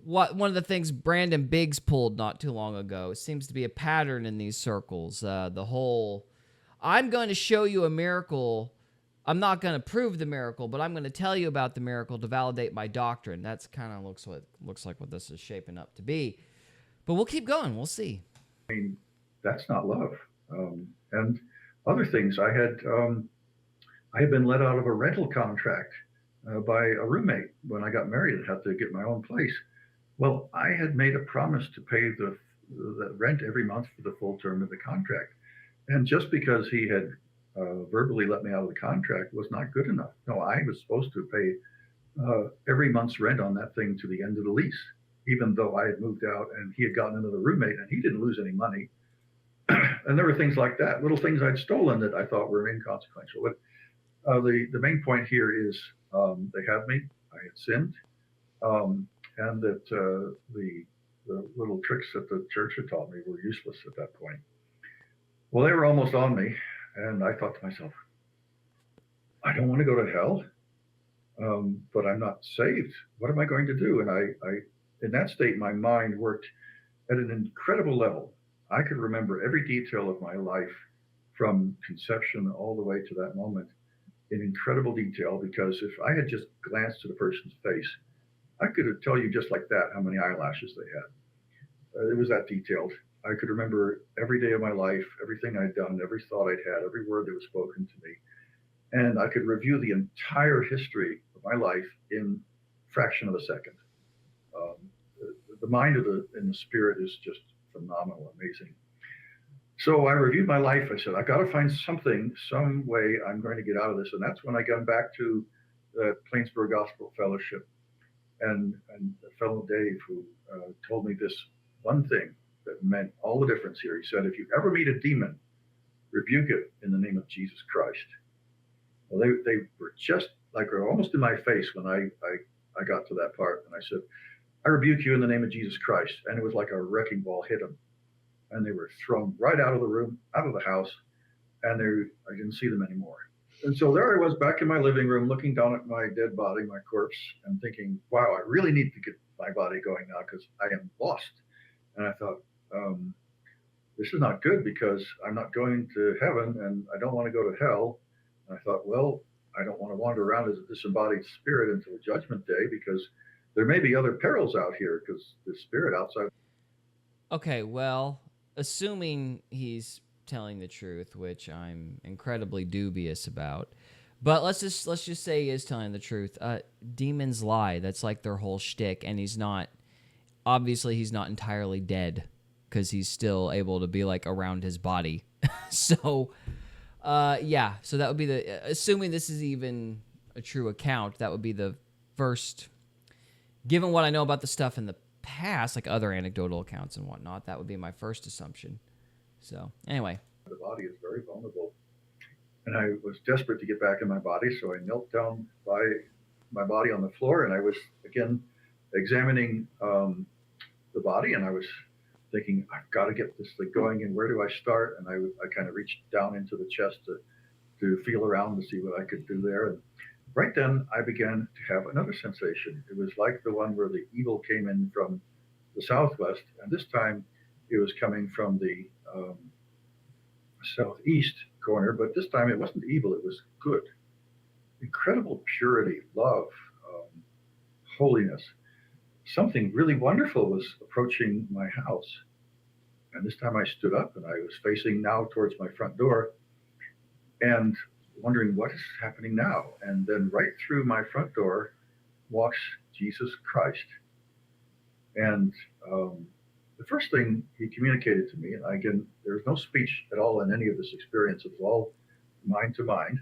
one of the things Brandon Biggs pulled not too long ago. It seems to be a pattern in these circles. The whole, I'm going to show you a miracle. I'm not going to prove the miracle, but I'm going to tell you about the miracle to validate my doctrine. That's kind of looks like what this is shaping up to be. But we'll keep going. We'll see. I mean, that's not love. And other things, I had been let out of a rental contract by a roommate when I got married and had to get my own place. Well, I had made a promise to pay the rent every month for the full term of the contract. And just because he had verbally let me out of the contract was not good enough. No, I was supposed to pay every month's rent on that thing to the end of the lease, even though I had moved out and he had gotten another roommate and he didn't lose any money. And there were things like that, little things I'd stolen that I thought were inconsequential. But the main point here is they had me, I had sinned, and that the little tricks that the church had taught me were useless at that point. Well, they were almost on me, and I thought to myself, I don't want to go to hell, but I'm not saved. What am I going to do? And I in that state, my mind worked at an incredible level. I could remember every detail of my life from conception all the way to that moment in incredible detail because if I had just glanced at a person's face, I could tell you just like that how many eyelashes they had. It was that detailed. I could remember every day of my life, everything I'd done, every thought I'd had, every word that was spoken to me. And I could review the entire history of my life in a fraction of a second. Um, the mind of and the spirit is just phenomenal, amazing. So I reviewed my life. I said, I got to find something, some way I'm going to get out of this. And that's when I got back to the Plainsboro Gospel Fellowship and a fellow Dave who told me this one thing that meant all the difference here. He said, if you ever meet a demon, rebuke it in the name of Jesus Christ. Well, they were just like almost in my face when I got to that part. And I said, I rebuke you in the name of Jesus Christ. And it was like a wrecking ball hit them. And they were thrown right out of the room, out of the house. And I didn't see them anymore. And so there I was back in my living room looking down at my dead body, my corpse, and thinking, wow, I really need to get my body going now because I am lost. And I thought, this is not good because I'm not going to heaven and I don't want to go to hell. And I thought, well, I don't want to wander around as a disembodied spirit until judgment day because there may be other perils out here because the spirit outside. Okay, well, assuming he's telling the truth, which I'm incredibly dubious about, but let's just say he is telling the truth. Demons lie. That's like their whole shtick, and he's not entirely dead because he's still able to be like around his body. So, yeah. So that would be assuming this is even a true account. That would be the first. Given what I know about the stuff in the past, like other anecdotal accounts and whatnot, that would be my first assumption. So, anyway. The body is very vulnerable. And I was desperate to get back in my body, so I knelt down by my body on the floor, and I was, again, examining the body, and I was thinking, I've got to get this thing going, and where do I start? And I kind of reached down into the chest to feel around to see what I could do there. And right then, I began to have another sensation. It was like the one where the evil came in from the southwest, and this time it was coming from the southeast corner, but this time it wasn't evil, it was good. Incredible purity, love, holiness. Something really wonderful was approaching my house. And this time I stood up and I was facing now towards my front door and wondering what is happening now. And then right through my front door walks Jesus Christ. And the first thing he communicated to me, and again, there was no speech at all in any of this experience, it was all mind to mind.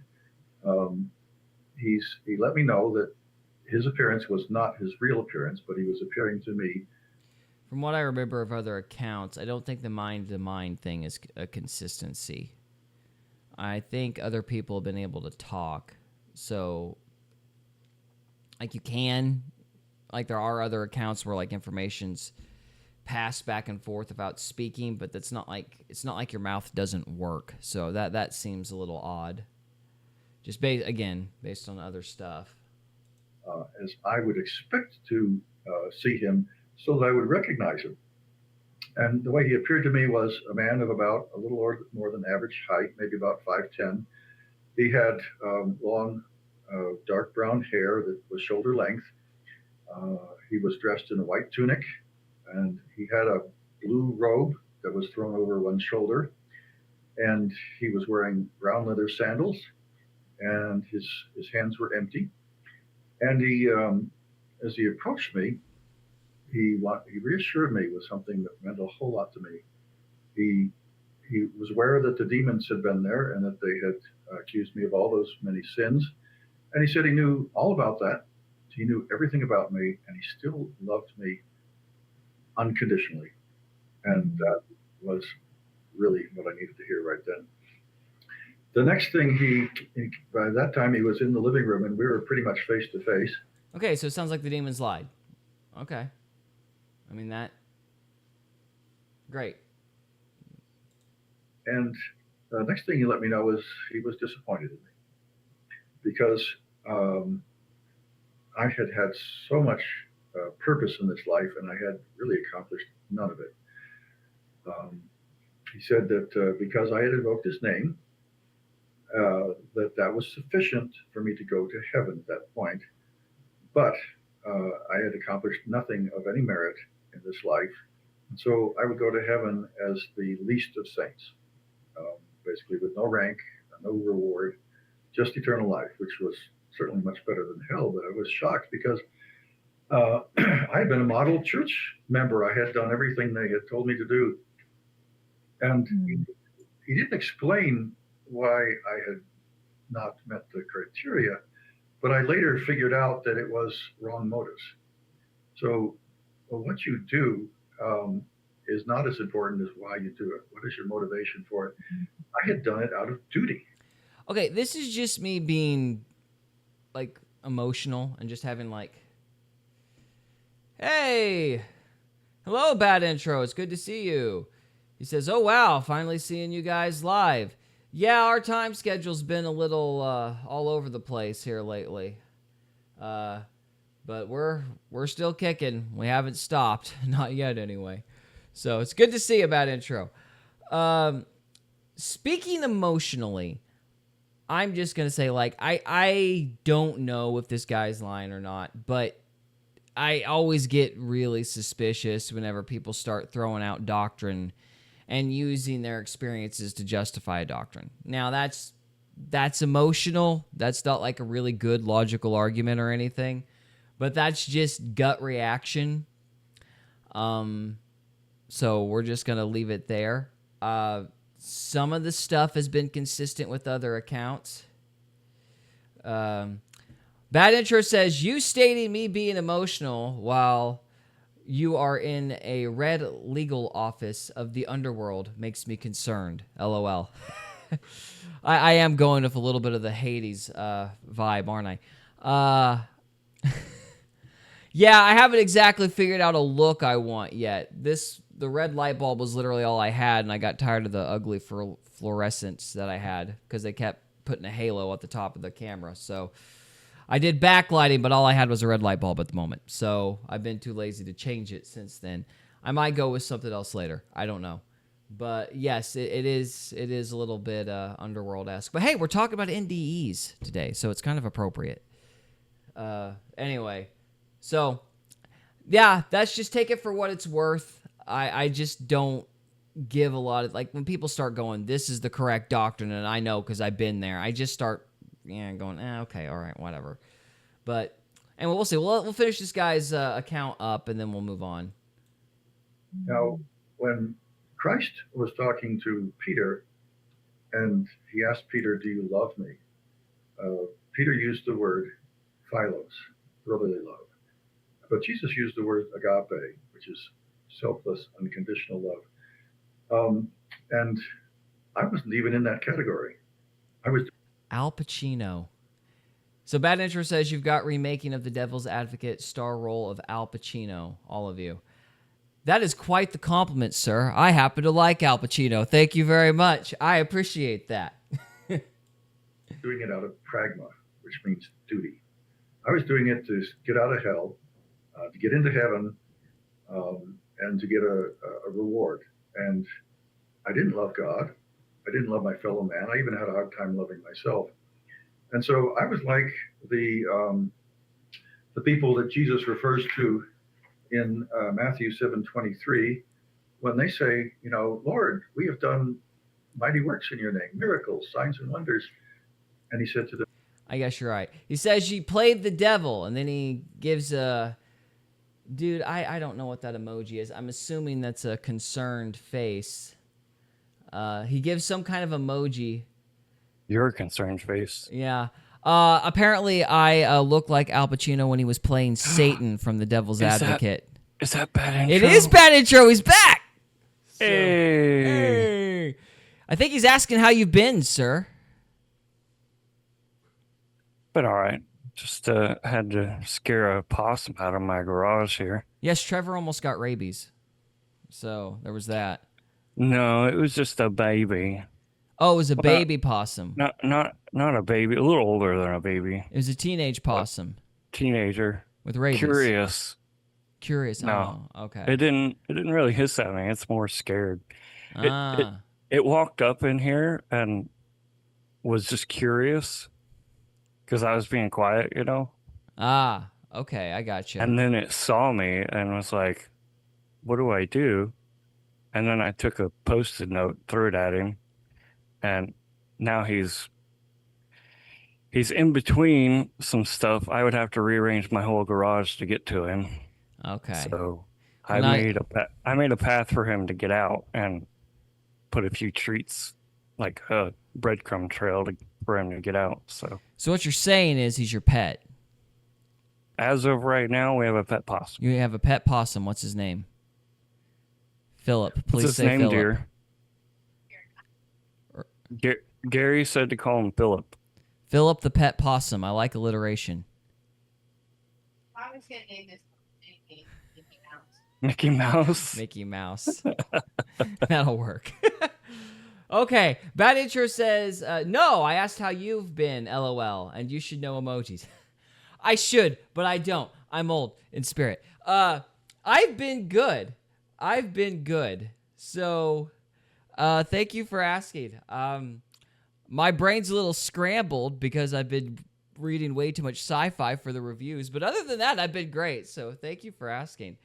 He let me know that his appearance was not his real appearance, but he was appearing to me. From what I remember of other accounts, I don't think the mind-to-mind thing is a consistency. I think other people have been able to talk. So, like there are other accounts where like information's passed back and forth without speaking, but it's not like your mouth doesn't work. So that seems a little odd. Just based on other stuff. As I would expect to see him, so that I would recognize him. And the way he appeared to me was a man of about a little more than average height, maybe about 5'10". He had long, dark brown hair that was shoulder length. He was dressed in a white tunic, and he had a blue robe that was thrown over one shoulder. And he was wearing brown leather sandals, and his hands were empty. And he, as he approached me, he reassured me with something that meant a whole lot to me. He was aware that the demons had been there and that they had accused me of all those many sins. And he said he knew all about that. He knew everything about me, and he still loved me unconditionally. And that was really what I needed to hear right then. The next thing by that time he was in the living room and we were pretty much face to face. Okay, so it sounds like the demons lied. Okay. I mean great. And the next thing he let me know was he was disappointed in me because I had had so much purpose in this life, and I had really accomplished none of it. He said that because I had invoked his name, that was sufficient for me to go to heaven at that point. But I had accomplished nothing of any merit in this life. And so I would go to heaven as the least of saints, basically with no rank, no reward, just eternal life, which was certainly much better than hell. But I was shocked because I had been a model church member. I had done everything they had told me to do. And he didn't explain why I had not met the criteria, but I later figured out that it was wrong motives. So what you do is not as important as why you do it. What is your motivation for it? I had done it out of duty. Okay, this is just me being like emotional and just having like, hey, hello, Bad Intro. It's good to see you. He says, oh, wow, finally seeing you guys live. Yeah, our time schedule's been a little all over the place here lately. But we're still kicking. We haven't stopped. Not yet, anyway. So it's good to see you, Bad Intro. Speaking emotionally, I'm just going to say, like, I don't know if this guy's lying or not, but I always get really suspicious whenever people start throwing out doctrine and using their experiences to justify a doctrine. Now, that's emotional. That's not like a really good logical argument or anything, but that's just gut reaction. So we're just going to leave it there. Some of the stuff has been consistent with other accounts. Bad Intro says, you stating me being emotional while you are in a red legal office of the underworld makes me concerned. LOL. I am going with a little bit of the Hades vibe, aren't I? Yeah, I haven't exactly figured out a look I want yet. The red light bulb was literally all I had, and I got tired of the ugly fluorescence that I had because they kept putting a halo at the top of the camera. So I did backlighting, but all I had was a red light bulb at the moment. So I've been too lazy to change it since then. I might go with something else later. I don't know. But yes, it is a little bit underworld-esque. But hey, we're talking about NDEs today, so it's kind of appropriate. Anyway, so yeah, that's just take it for what it's worth. I just don't give a lot of, like, when people start going, this is the correct doctrine, and I know because I've been there, I just start going, okay, all right, whatever. But, and we'll see. We'll finish this guy's account up, and then we'll move on. Now, when Christ was talking to Peter, and he asked Peter, do you love me? Peter used the word philos, brotherly love. But Jesus used the word agape, which is selfless, unconditional love. And I wasn't even in that category. I was Al Pacino. So Bad Intro says you've got remaking of the Devil's Advocate star role of Al Pacino, all of you. That is quite the compliment, sir. I happen to like Al Pacino. Thank you very much. I appreciate that. doing it out of pragma, which means duty. I was doing it to get out of hell, to get into heaven, and to get a reward. And I didn't love God. I didn't love my fellow man. I even had a hard time loving myself. And so I was like the people that Jesus refers to in Matthew 7:23, when they say, Lord, we have done mighty works in your name, miracles, signs and wonders. And he said to them, I guess you're right. He says you played the devil, and then he gives a... Dude, I don't know what that emoji is. I'm assuming that's a concerned face. He gives some kind of emoji. Your concerned face. Yeah. Apparently, I look like Al Pacino when he was playing Satan from The Devil's Advocate. Is that Bad Intro? It is Bad Intro. He's back. Hey. I think he's asking how you've been, sir. Been all right. Just had to scare a possum out of my garage here. Yes, Trevor almost got rabies. So there was that. No, it was just a baby. Oh, it was a baby possum. Not a baby. A little older than a baby. It was a teenage possum. Teenager. With rabies. Curious. Curious. No, Oh, okay. it didn't really hiss at me. It's more scared. It it Ah, it walked up in here and was just curious because I was being quiet, you know. okay. I gotcha. And then it saw me and was like, "What do I do?" And then I took a post-it note, threw it at him, and now he's in between some stuff. I would have to rearrange my whole garage to get to him. Okay. So Well, now, I made a path for him to get out and put a few treats, like a breadcrumb trail for him to get out. So so what you're saying is he's your pet. as of right now, we have a pet possum. You have a pet possum. What's his name? Philip. What's Please his say name, Philip. dear? Gary said to call him Philip. Philip the pet possum. I like alliteration. I was gonna name this Mickey Mouse. Mickey Mouse. That'll work. Okay. Bad Intro says, no, I asked how you've been, LOL, and you should know emojis. I should, but I don't. I'm old in spirit. I've been good. So, thank you for asking. My brain's a little scrambled because I've been reading way too much sci-fi for the reviews, but other than that, I've been great. So thank you for asking.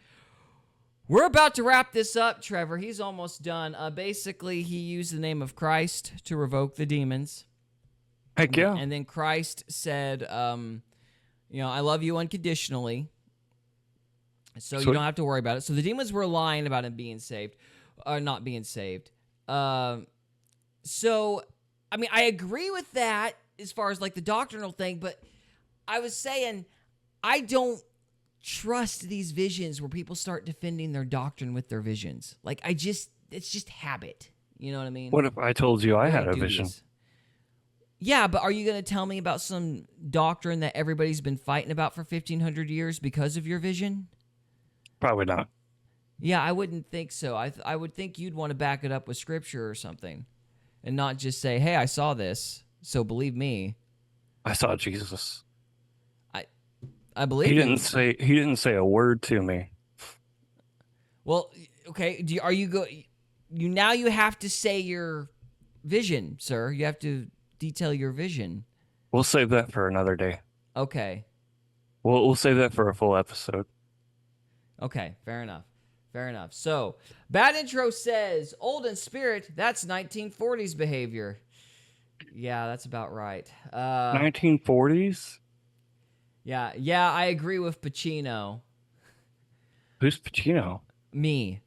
We're about to wrap this up, Trevor. He's almost done. Basically, he used the name of Christ to revoke the demons. Heck yeah. And then Christ said, I love you unconditionally. So you don't have to worry about it. So the demons were lying about him being saved, or not being saved. So, I mean, I agree with that as far as like the doctrinal thing, but I was saying I don't trust these visions where people start defending their doctrine with their visions. Like it's just habit. You know what I mean? What if I told you I had a vision? Yeah, but are you going to tell me about some doctrine that everybody's been fighting about for 1,500 years because of your vision? Probably not. Yeah, I wouldn't think so. I would think you'd want to back it up with scripture or something and not just say, hey, I saw this, so believe me. I saw Jesus. I believe he didn't say a word to me. Well, okay. Now you have to say your vision, sir. You have to detail your vision. We'll save that for another day. Okay. We'll save that for a full episode. Okay, fair enough. So, Bad Intro says, old in spirit, that's 1940s behavior. Yeah, that's about right. 1940s? Yeah, I agree with Pacino. Who's Pacino? Me.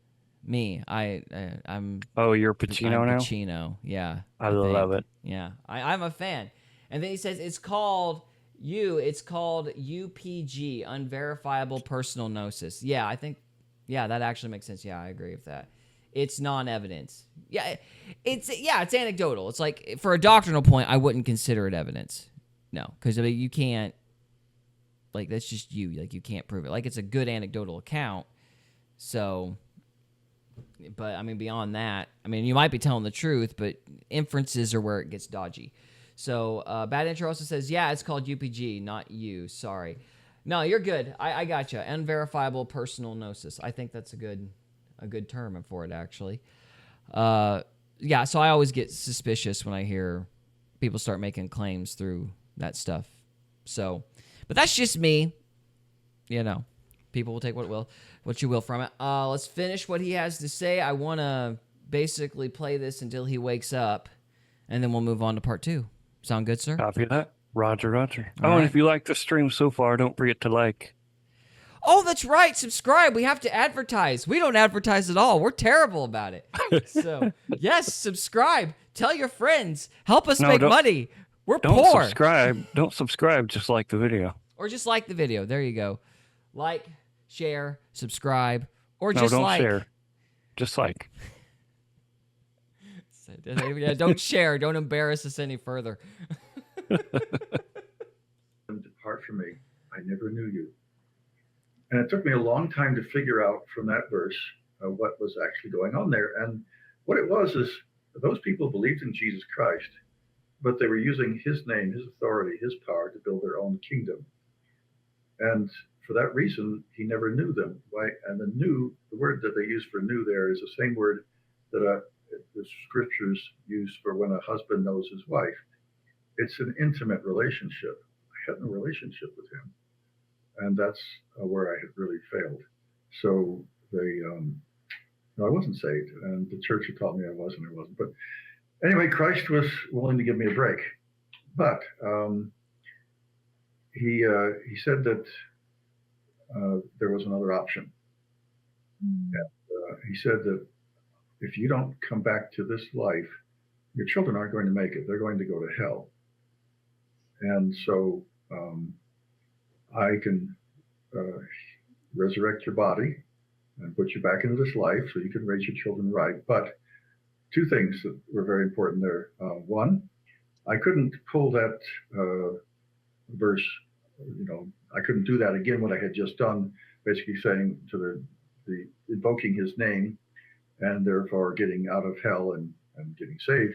I'm. Oh, you're Pacino now? Pacino, yeah. I love it. Yeah, I'm a fan. And then he says it's called UPG, unverifiable personal gnosis. Yeah, I think, that actually makes sense. Yeah, I agree with that. It's non-evidence. Yeah, it's anecdotal. It's like, for a doctrinal point, I wouldn't consider it evidence. No, because you can't, like, that's just you. Like, you can't prove it. Like, it's a good anecdotal account. So, but, I mean, beyond that, I mean, you might be telling the truth, but inferences are where it gets dodgy. So, Bad Intro also says, yeah, it's called UPG, not you. Sorry. No, you're good. I got you. Unverifiable personal gnosis. I think that's a good term for it, actually. Yeah, so I always get suspicious when I hear people start making claims through that stuff. So, but that's just me. You know, people will take what you will from it. Let's finish what he has to say. I want to basically play this until he wakes up, and then we'll move on to part 2. Sound good, sir? Copy that. Roger. All And right. if you like the stream so far, don't forget to like. Oh, that's right. Subscribe. We have to advertise. We don't advertise at all. We're terrible about it. So, yes, subscribe. Tell your friends. Help us make money. We're poor. Don't subscribe. Just like the video. Or just like the video. There you go. Like, share, subscribe, or No, just don't like. share. Just like. Yeah, don't share. Don't embarrass us any further. Depart from me. I never knew you. And it took me a long time to figure out from that verse what was actually going on there. And what it was is those people believed in Jesus Christ, but they were using his name, his authority, his power to build their own kingdom. And for that reason, he never knew them. Why? And the word that they use for knew there is the same word that the scriptures use for when a husband knows his wife. It's an intimate relationship. I had no relationship with him, and that's where I had really failed. So no, I wasn't saved, and the church had taught me I wasn't. But anyway, Christ was willing to give me a break, but he said that there was another option. And, he said that if you don't come back to this life, your children aren't going to make it. They're going to go to hell. And so I can resurrect your body and put you back into this life so you can raise your children right. But two things that were very important there. One, I couldn't pull that verse, I couldn't do that again, what I had just done, basically saying to the invoking his name and therefore getting out of hell and getting saved.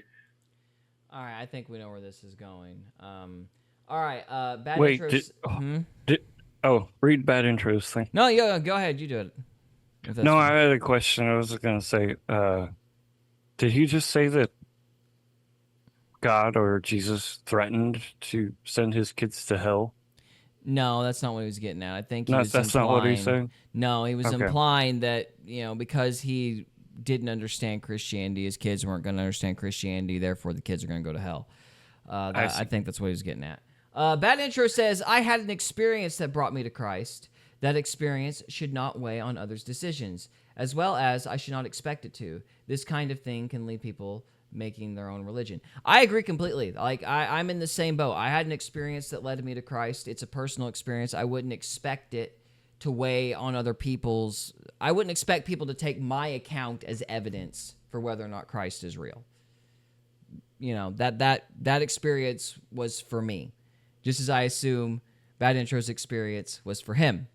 All right, I think we know where this is going. All right, bad Wait, intros. Read bad intros thing. No, yeah, go ahead. You do it. No, I had a question. I was going to say, did he just say that God or Jesus threatened to send his kids to hell? No, that's not what he was getting at. I think that's not what he's saying? No, he was implying that, because he didn't understand Christianity, his kids weren't going to understand Christianity, therefore the kids are going to go to hell. I think that's what he was getting at. Bad Intro says, I had an experience that brought me to Christ. That experience should not weigh on others' decisions, as well as I should not expect it to. This kind of thing can lead people making their own religion. I agree completely. Like, I'm in the same boat. I had an experience that led me to Christ. It's a personal experience. I wouldn't expect it to weigh on other people's... I wouldn't expect people to take my account as evidence for whether or not Christ is real. That experience was for me. Just as I assume Bad Intro's experience was for him.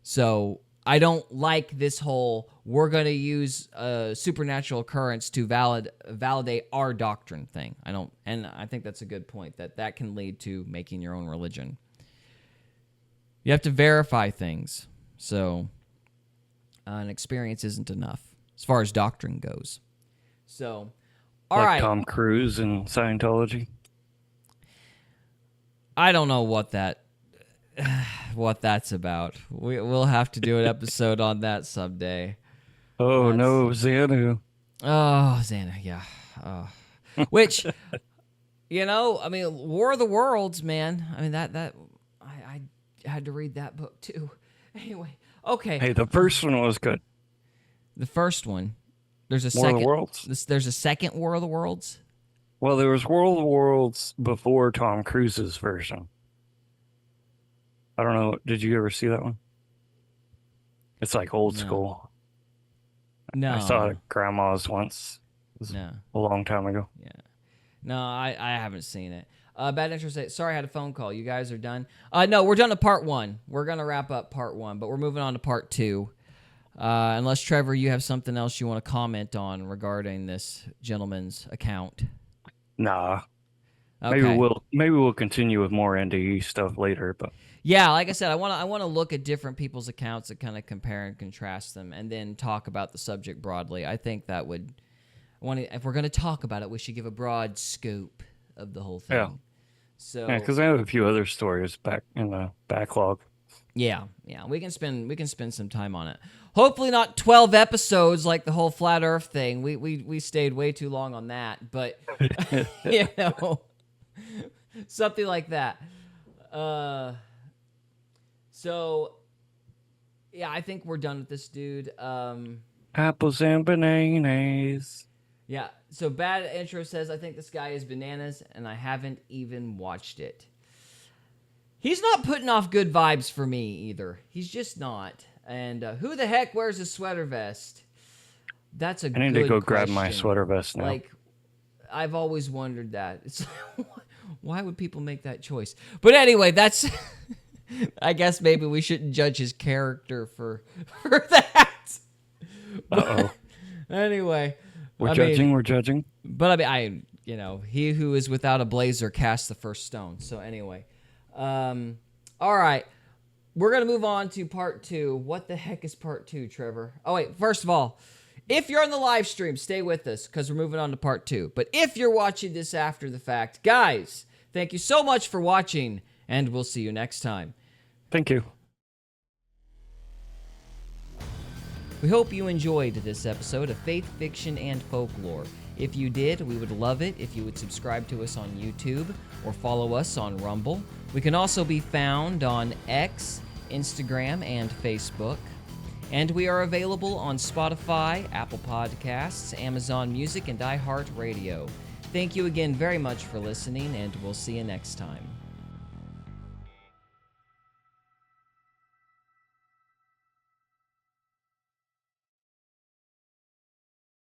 So I don't like this whole, we're going to use a supernatural occurrence to validate our doctrine thing. And I think that's a good point, that can lead to making your own religion. You have to verify things. So an experience isn't enough as far as doctrine goes. So, all right. Tom Cruise in Scientology? I don't know what that's about. We'll have to do an episode on that someday. No, Xanu. Oh, Xanu, yeah. Oh. Which, War of the Worlds, man. I had to read that book too. Anyway, okay. Hey, the first one was good. The first one. There's a War second. of the Worlds. There's a second War of the Worlds. Well, there was World of the Worlds before Tom Cruise's version. I don't know. Did you ever see that one? It's like old school. No. I saw it at Grandma's once. It was a long time ago. Yeah. No, I haven't seen it. Bad Interest. Sorry, I had a phone call. You guys are done? No, we're done to part one. We're going to wrap up part one, but we're moving on to part two. Unless, Trevor, you have something else you want to comment on regarding this gentleman's account. Nah. Okay. Maybe we'll continue with more NDE stuff later, but yeah, like I said, I want to look at different people's accounts and kind of compare and contrast them, and then talk about the subject broadly. I think that would if we're going to talk about it, we should give a broad scope of the whole thing. Yeah. So because I have a few other stories back in the backlog. Yeah, we can spend some time on it. Hopefully not 12 episodes like the whole flat Earth thing. We stayed way too long on that, but something like that. So yeah, I think we're done with this dude. Apples and bananas. Yeah. So Bad Intro says, I think this guy is bananas, and I haven't even watched it. He's not putting off good vibes for me either. He's just not. And who the heck wears a sweater vest? That's a good question. I need to go grab my sweater vest now. Like, I've always wondered that. It's why would people make that choice? But anyway, that's... I guess maybe we shouldn't judge his character for that. Uh-oh. Anyway. We're judging. But he who is without a blazer casts the first stone. So anyway. All right. we're going to move on to part 2. What the heck is part 2, Trevor? Oh, wait. First of all, if you're on the live stream, stay with us because we're moving on to part 2. But if you're watching this after the fact, guys, thank you so much for watching, and we'll see you next time. Thank you. We hope you enjoyed this episode of Faith, Fiction, and Folklore. If you did, we would love it if you would subscribe to us on YouTube or follow us on Rumble. We can also be found on X, Instagram, and Facebook. And we are available on Spotify, Apple Podcasts, Amazon Music, and iHeartRadio. Thank you again very much for listening, and we'll see you next time.